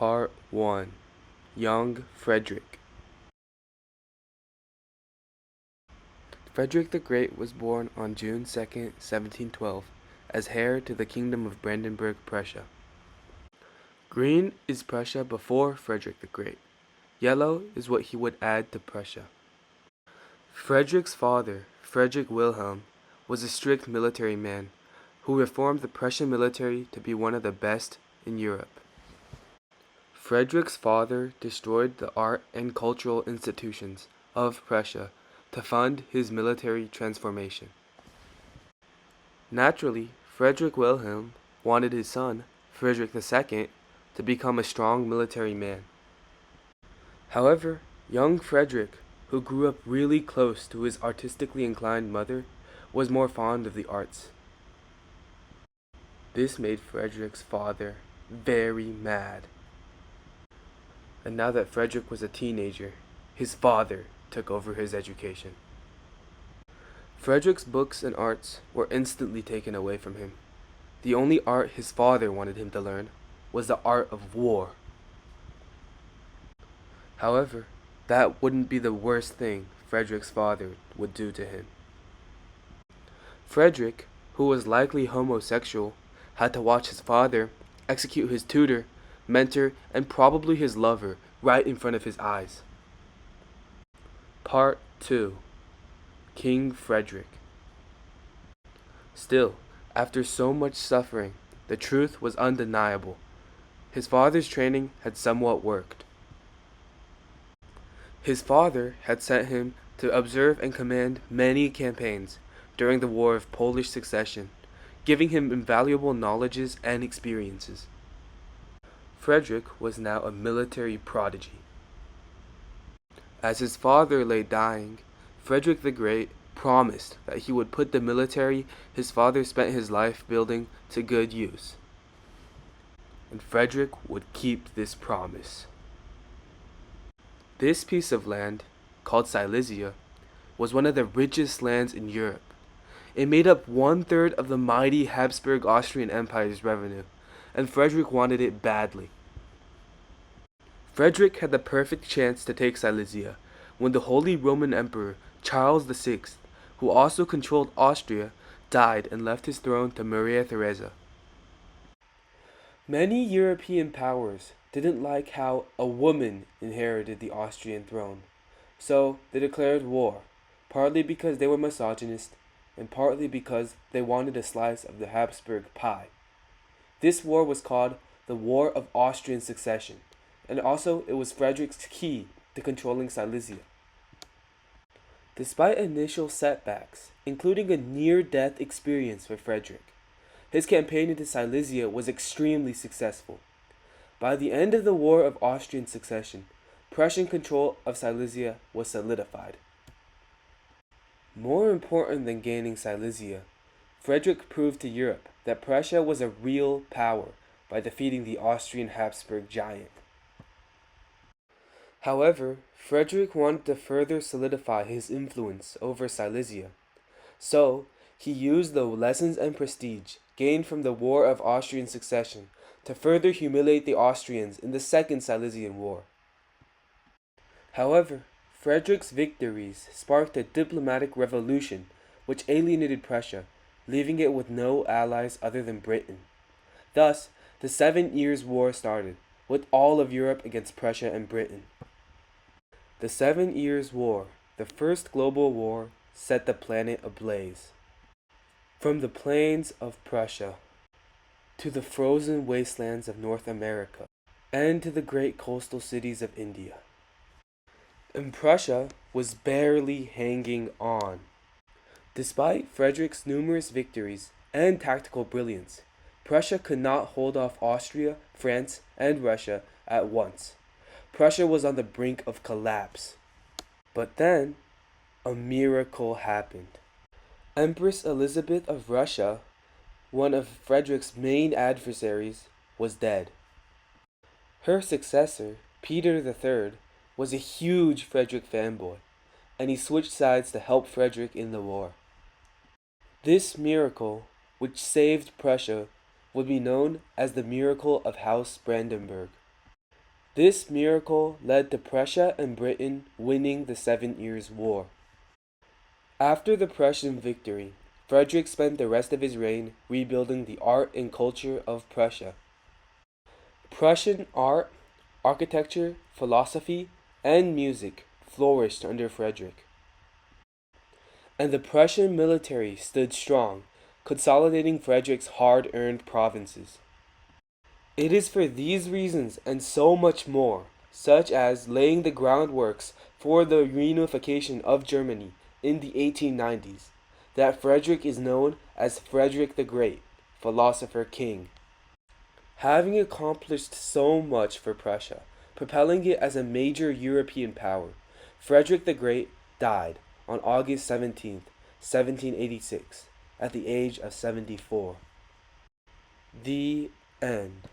Part 1. Young Frederick. Frederick the Great was born on June 2nd, 1712, as heir to the Kingdom of Brandenburg, Prussia. Green is Prussia before Frederick the Great. Yellow is what he would add to Prussia. Frederick's father, Frederick Wilhelm, was a strict military man who reformed the Prussian military to be one of the best in Europe. Frederick's father destroyed the art and cultural institutions of Prussia to fund his military transformation. Naturally, Frederick Wilhelm wanted his son, Frederick II, to become a strong military man. However, young Frederick, who grew up really close to his artistically inclined mother, was more fond of the arts. This made Frederick's father very mad. And now that Frederick was a teenager, his father took over his education. Frederick's books and arts were instantly taken away from him. The only art his father wanted him to learn was the art of war. However, that wouldn't be the worst thing Frederick's father would do to him. Frederick, who was likely homosexual, had to watch his father execute his tutor, mentor, and probably his lover right in front of his eyes. Part 2. King Frederick. Still, after so much suffering, the truth was undeniable. His father's training had somewhat worked. His father had sent him to observe and command many campaigns during the War of Polish Succession, giving him invaluable knowledges and experiences. Frederick was now a military prodigy. As his father lay dying, Frederick the Great promised that he would put the military his father spent his life building to good use. And Frederick would keep this promise. This piece of land, called Silesia, was one of the richest lands in Europe. It made up 1/3 of the mighty Habsburg Austrian Empire's revenue, and Frederick wanted it badly. Frederick had the perfect chance to take Silesia when the Holy Roman Emperor Charles VI, who also controlled Austria, died and left his throne to Maria Theresa. Many European powers didn't like how a woman inherited the Austrian throne, so they declared war, partly because they were misogynist and partly because they wanted a slice of the Habsburg pie. This war was called the War of Austrian Succession, and also it was Frederick's key to controlling Silesia. Despite initial setbacks, including a near-death experience for Frederick, his campaign into Silesia was extremely successful. By the end of the War of Austrian Succession, Prussian control of Silesia was solidified. More important than gaining Silesia, Frederick proved to Europe that Prussia was a real power by defeating the Austrian Habsburg giant. However, Frederick wanted to further solidify his influence over Silesia, so he used the lessons and prestige gained from the War of Austrian Succession to further humiliate the Austrians in the Second Silesian War. However, Frederick's victories sparked a diplomatic revolution which alienated Prussia, leaving it with no allies other than Britain. Thus, the 7 Years' War started, with all of Europe against Prussia and Britain. The 7 Years' War, the first global war, set the planet ablaze. From the plains of Prussia to the frozen wastelands of North America, and to the great coastal cities of India. And Prussia was barely hanging on. Despite Frederick's numerous victories and tactical brilliance, Prussia could not hold off Austria, France, and Russia at once. Prussia was on the brink of collapse. But then, a miracle happened. Empress Elizabeth of Russia, one of Frederick's main adversaries, was dead. Her successor, Peter III, was a huge Frederick fanboy, and he switched sides to help Frederick in the war. This miracle, which saved Prussia, would be known as the Miracle of House Brandenburg. This miracle led to Prussia and Britain winning the 7 Years' War. After the Prussian victory, Frederick spent the rest of his reign rebuilding the art and culture of Prussia. Prussian art, architecture, philosophy, and music flourished under Frederick. And the Prussian military stood strong, consolidating Frederick's hard-earned provinces. It is for these reasons and so much more, such as laying the groundworks for the reunification of Germany in the 1890s, that Frederick is known as Frederick the Great, philosopher king. Having accomplished so much for Prussia, propelling it as a major European power, Frederick the Great died on August 17th, 1786, at the age of 74. The end.